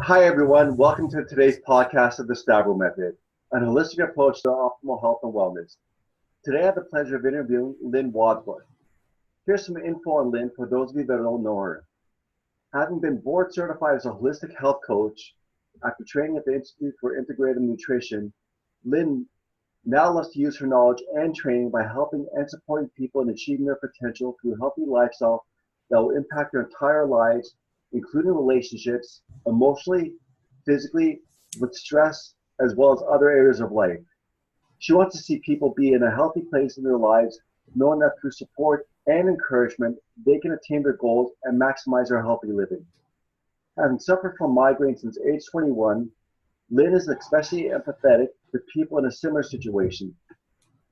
Hi, everyone. Welcome to today's podcast of the Stavro Method, an holistic approach to optimal health and wellness. Today, I have the pleasure of interviewing Lynne Wadsworth. Here's some info on Lynne for those of you that don't know her. Having been board certified as a holistic health coach after training at the Institute for Integrative Nutrition, Lynne now loves to use her knowledge and training by helping and supporting people in achieving their potential through a healthy lifestyle that will impact their entire lives, including relationships, emotionally, physically, with stress, as well as other areas of life. She wants to see people be in a healthy place in their lives, knowing that through support and encouragement, they can attain their goals and maximize their healthy living. Having suffered from migraine since age 21, Lynne is especially empathetic to people in a similar situation.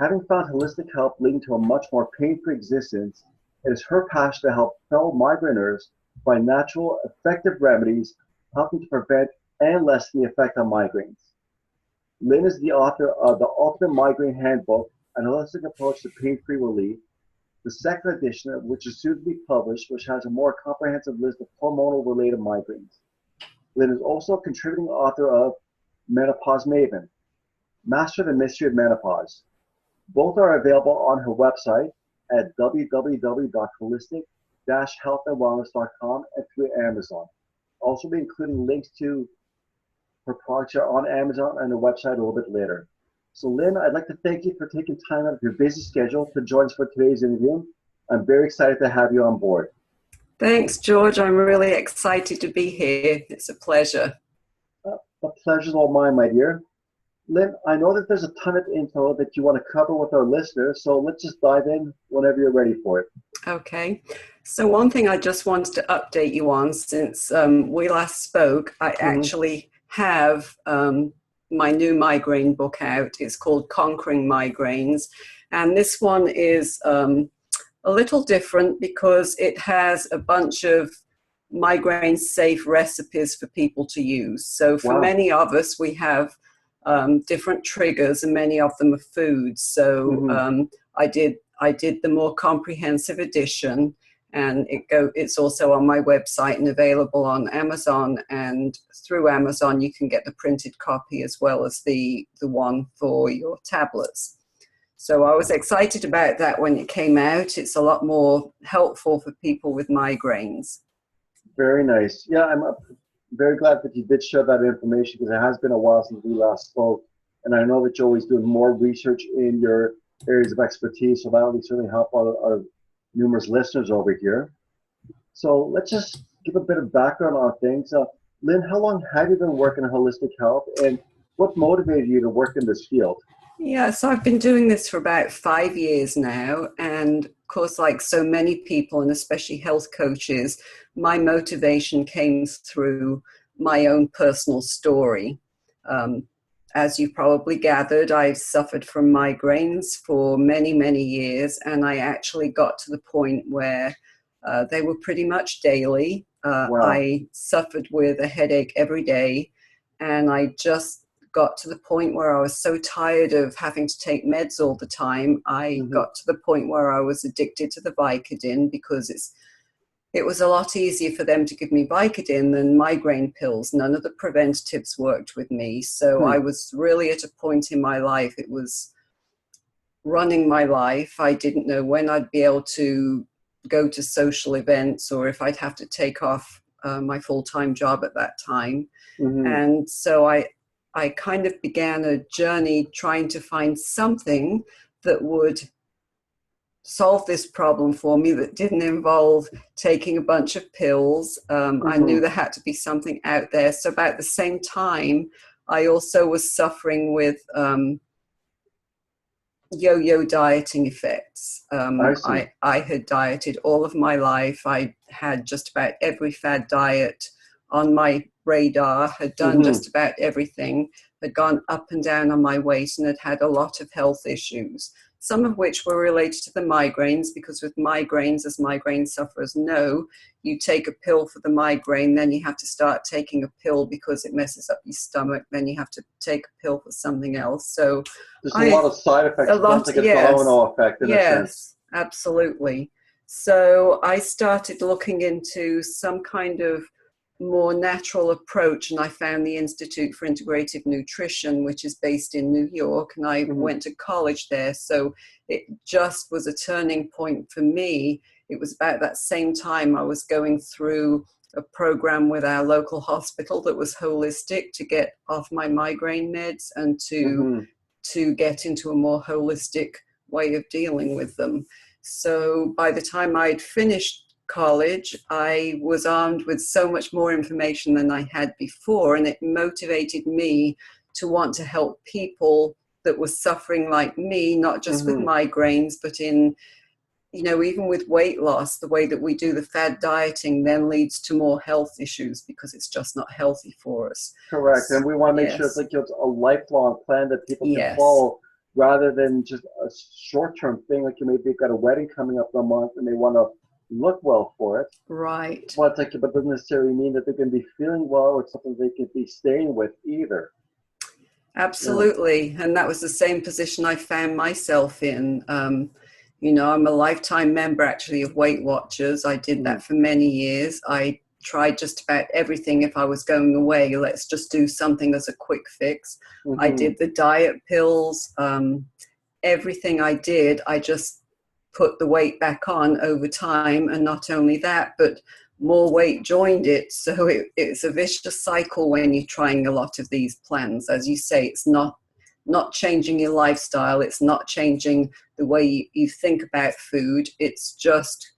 Having found holistic help leading to a much more pain-free existence, it is her passion to help fellow migraineurs find natural, effective remedies, helping to prevent and lessen the effect on migraines. Lynne is the author of The Ultimate Migraine Handbook, an holistic approach to pain-free relief, the second edition of which is soon to be published, which has a more comprehensive list of hormonal-related migraines. Lynne is also a contributing author of Menopause Maven, Master the Mystery of Menopause. Both are available on her website at www.holistic-healthandwellness.com and through Amazon. I'll also be including links to her products on Amazon and the website a little bit later. So Lynne, I'd like to thank you for taking time out of your busy schedule to join us for today's interview. I'm very excited to have you on board. Thanks, George. I'm really excited to be here. It's a pleasure. The pleasure's all mine, my dear. Lynne, I know that there's a ton of info that you want to cover with our listeners, so let's just dive in whenever you're ready for it. Okay. So one thing I just wanted to update you on since we last spoke, I actually have my new migraine book out. It's called Conquering Migraines. And this one is a little different because it has a bunch of migraine safe recipes for people to use. So for many of us, we have different triggers, and many of them are foods. So I did the more comprehensive edition, and it's also on my website and available on Amazon. And through Amazon, you can get the printed copy as well as the one for your tablets. So I was excited about that when it came out. It's a lot more helpful for people with migraines. Very nice. Yeah, I'm very glad that you did share that information because it has been a while since we last spoke. And I know that you're always doing more research in your areas of expertise, so that'll certainly help our numerous listeners over here. So let's just give a bit of background on things. Lynne, how long have you been working in holistic health, and what motivated you to work in this field? Yeah, so I've been doing this for about 5 years now. And of course, like so many people, and especially health coaches, my motivation came through my own personal story. As you probably gathered, I've suffered from migraines for many, many years. And I actually got to the point where they were pretty much daily. I suffered with a headache every day. And I just got to the point where I was so tired of having to take meds all the time. I got to the point where I was addicted to the Vicodin because it was a lot easier for them to give me Vicodin than migraine pills. None of the preventatives worked with me. So I was really at a point in my life, it was running my life. I didn't know when I'd be able to go to social events or if I'd have to take off my full-time job at that time. And so I kind of began a journey trying to find something that would solve this problem for me that didn't involve taking a bunch of pills. I knew there had to be something out there. So about the same time, I also was suffering with yo-yo dieting effects. I had dieted all of my life. I had just about every fad diet on my radar, had done just about everything, had gone up and down on my weight, and had a lot of health issues, some of which were related to the migraines, because with migraines, as migraine sufferers know, you take a pill for the migraine, then you have to start taking a pill because it messes up your stomach, then you have to take a pill for something else. So there's a lot of side effects. It's like a domino effect in a sense. Absolutely. So I started looking into some kind of more natural approach, and I found the Institute for Integrative Nutrition, which is based in New York, and I went to college there. So it just was a turning point for me. It was about that same time I was going through a program with our local hospital that was holistic, to get off my migraine meds and to get into a more holistic way of dealing with them. So by the time I'd finished college, I was armed with so much more information than I had before, and it motivated me to want to help people that were suffering like me, not just with migraines, but in, you know, even with weight loss. The way that we do the fad dieting then leads to more health issues because it's just not healthy for us. Correct. And we want to make sure it's like it's a lifelong plan that people can follow, rather than just a short-term thing. Like, you maybe got a wedding coming up in a month and they want to look well for it. Right. But like, but doesn't necessarily mean that they're going to be feeling well, or it's something they can be staying with either. Absolutely. And that was the same position I found myself in. You know, I'm a lifetime member actually of Weight Watchers. I did that for many years. I tried just about everything. If I was going away, let's just do something as a quick fix. I did the diet pills. Everything I did, I just put the weight back on over time. And not only that, but more weight joined it. So it's a vicious cycle when you're trying a lot of these plans. As you say, it's not changing your lifestyle. It's not changing the way you think about food. It's just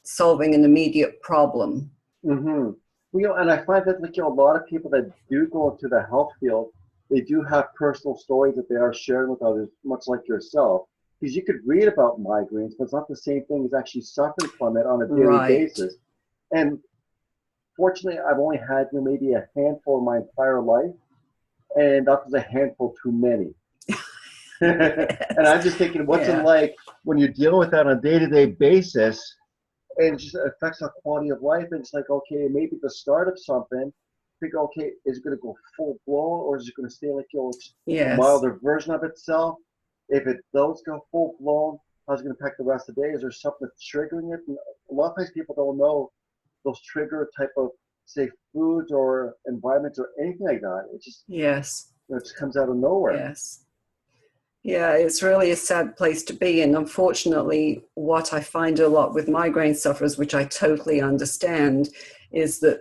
solving an immediate problem. Well, you know, and I find that, like, you know, a lot of people that do go into the health field, they do have personal stories that they are sharing with others, much like yourself. Because you could read about migraines, but it's not the same thing as actually suffering from it on a daily basis. And fortunately, I've only had, you know, maybe a handful in my entire life, and that was a handful too many. And I'm just thinking, what's it like when you're dealing with that on a day-to-day basis, and it just affects our quality of life? And it's like, okay, maybe the start of something, figure, okay, is it going to go full blown, or is it going to stay like, you know, a milder version of itself? If it does go full blown, how's it going to impact the rest of the day? Is there something that's triggering it? And a lot of times people don't know those trigger type of, say, foods or environments or anything like that. It just, you know, it just comes out of nowhere. Yeah, it's really a sad place to be. And unfortunately, what I find a lot with migraine sufferers, which I totally understand, is that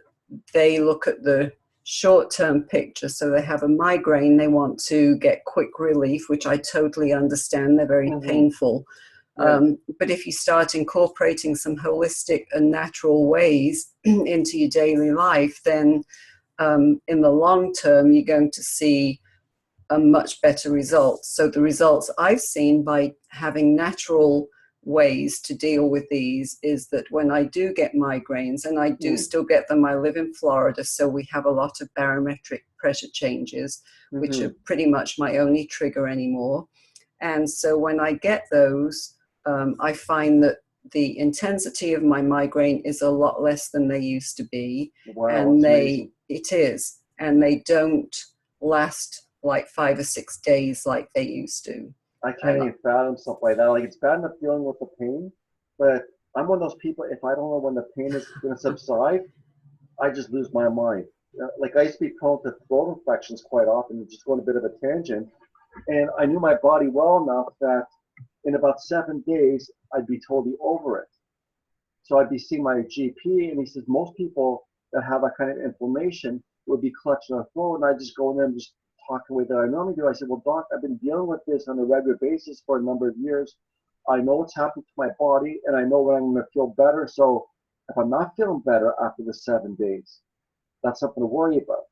they look at the short-term picture. So they have a migraine, they want to get quick relief, which I totally understand. They're very painful. But if you start incorporating some holistic and natural ways into your daily life, then in the long term, you're going to see a much better result. So the results I've seen by having natural ways to deal with these is that when I do get migraines, and I do still get them, I live in Florida, so we have a lot of barometric pressure changes, which are pretty much my only trigger anymore. And so when I get those, I find that the intensity of my migraine is a lot less than they used to be. And they don't last like 5 or 6 days like they used to. I can't even fathom stuff like that. Like, it's bad enough dealing with the pain, but I'm one of those people, if I don't know when the pain is going to subside, I just lose my mind. Like, I used to be prone to throat infections quite often, just going a bit of a tangent. And I knew my body well enough that in about 7 days, I'd be totally over it. So I'd be seeing my GP, and he says most people that have that kind of inflammation would be clutching their throat, and I just go in there and just talk the way that I normally do. I said, well, doc, I've been dealing with this on a regular basis for a number of years. I know what's happened to my body, and I know when I'm going to feel better. So if I'm not feeling better after the 7 days, that's something to worry about.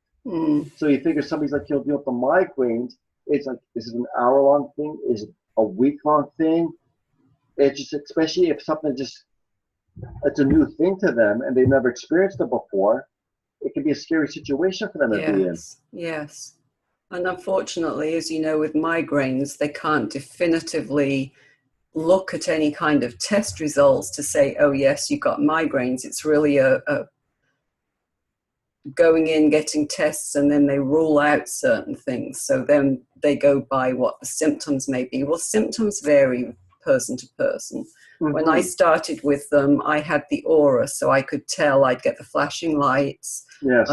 So you figure somebody's like, you'll deal with the migraines. It's like, is it an hour-long thing? Is it a week-long thing? It's just, especially if something just, it's a new thing to them and they've never experienced it before, it can be a scary situation for them to be in. Yes. And unfortunately, as you know, with migraines, they can't definitively look at any kind of test results to say, oh, yes, you've got migraines. It's really a going in, getting tests, and then they rule out certain things. So then they go by what the symptoms may be. Well, symptoms vary person to person. When I Mm-hmm. started with them, I had the aura, so I could tell. I'd get the flashing lights, Yes.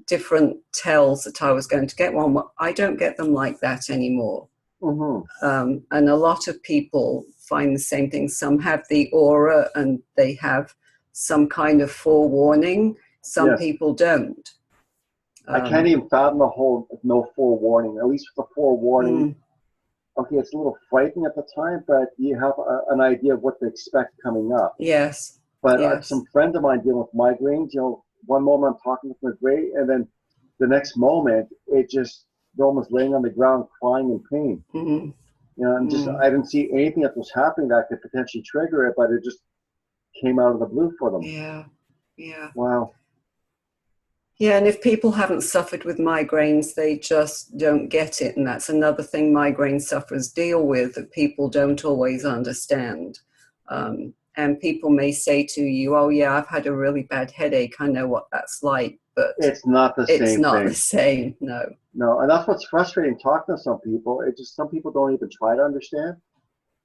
different tells that I was going to get one. I don't get them like that anymore. Mm-hmm. And a lot of people find the same thing. Some have the aura and they have some kind of forewarning. Some Yes. people don't. I can't even fathom the whole no forewarning. At least with the forewarning, okay, it's a little frightening at the time, but you have an idea of what to expect coming up. Yes. But Yes. some friends of mine dealing with migraines, you know, one moment I'm talking with them great, and then the next moment it just they're almost laying on the ground crying in pain. Mm-hmm. You know, and just I didn't see anything that was happening that could potentially trigger it, but it just came out of the blue for them. Yeah. Yeah. Wow. Yeah, and if people haven't suffered with migraines, they just don't get it. And that's another thing migraine sufferers deal with that people don't always understand. And people may say to you, oh, yeah, I've had a really bad headache. I know what that's like. But It's not the it's same not the thing. same, no. No, and that's what's frustrating talking to some people. It just some people don't even try to understand.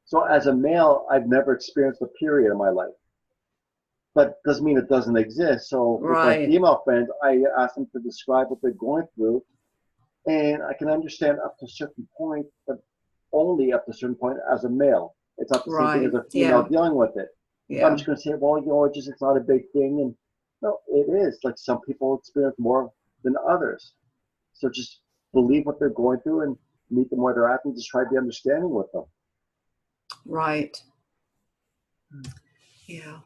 So as a male, I've never experienced a period in my life. But doesn't mean it doesn't exist. So with my Right, female friends, I ask them to describe what they're going through, and I can understand up to a certain point, but only up to a certain point as a male. It's not the same thing right. as a female Yeah, dealing with it. I'm yeah, just going to say, well, you know, it's not a big thing, and no, it is. Like some people experience more than others. So just believe what they're going through and meet them where they're at, and just try to be understanding with them. right. Yeah.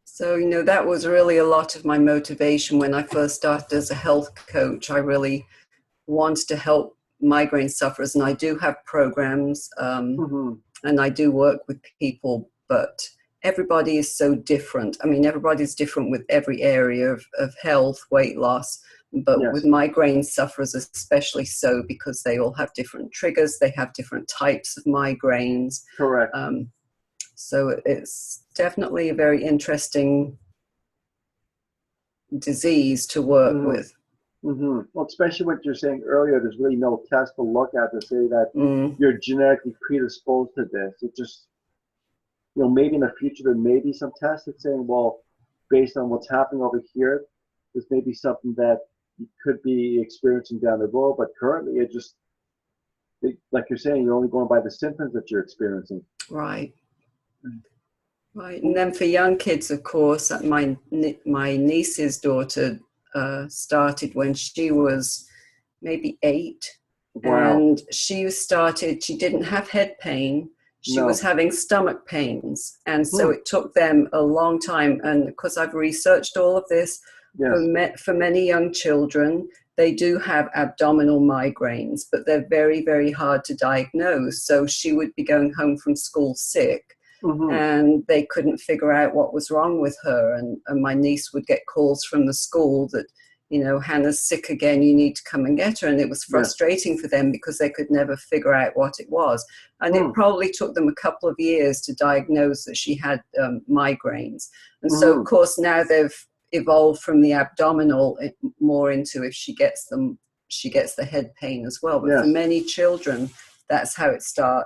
So, that was really a lot of my motivation when I first started as a health coach. I really wanted to help migraine sufferers, and I do have programs, Mm-hmm. and I do work with people, but everybody is so different. I mean, everybody's different with every area of health, weight loss, but with Yes, migraine sufferers especially so, because they all have different triggers, they have different types of migraines. correct. So it's definitely a very interesting disease to work Mm-hmm. with. Mm-hmm. Well, especially what you're saying earlier, there's really no test to look at to say that Mm, you're genetically predisposed to this. It just, you know, maybe in the future there may be some tests that's saying, well, based on what's happening over here, this may be something that you could be experiencing down the road. But currently, like you're saying, you're only going by the symptoms that you're experiencing. right. Right, and then for young kids, of course, my niece's daughter started when she was maybe 8, Wow. and she didn't have head pain, she was No. having stomach pains, and so Hmm. it took them a long time. And because I've researched all of this, Yes. for many young children, they do have abdominal migraines, but they're very, very hard to diagnose. So she would be going home from school sick, Mm-hmm. and they couldn't figure out what was wrong with her. And my niece would get calls from the school that, Hannah's sick again, you need to come and get her. And it was Yes. frustrating for them because they could never figure out what it was. And Hmm. it probably took them a couple of years to diagnose that she had migraines. And so, Mm-hmm. of course, now they've evolved from the abdominal more into, if she gets them, she gets the head pain as well. But for Yes. many children, that's how it starts.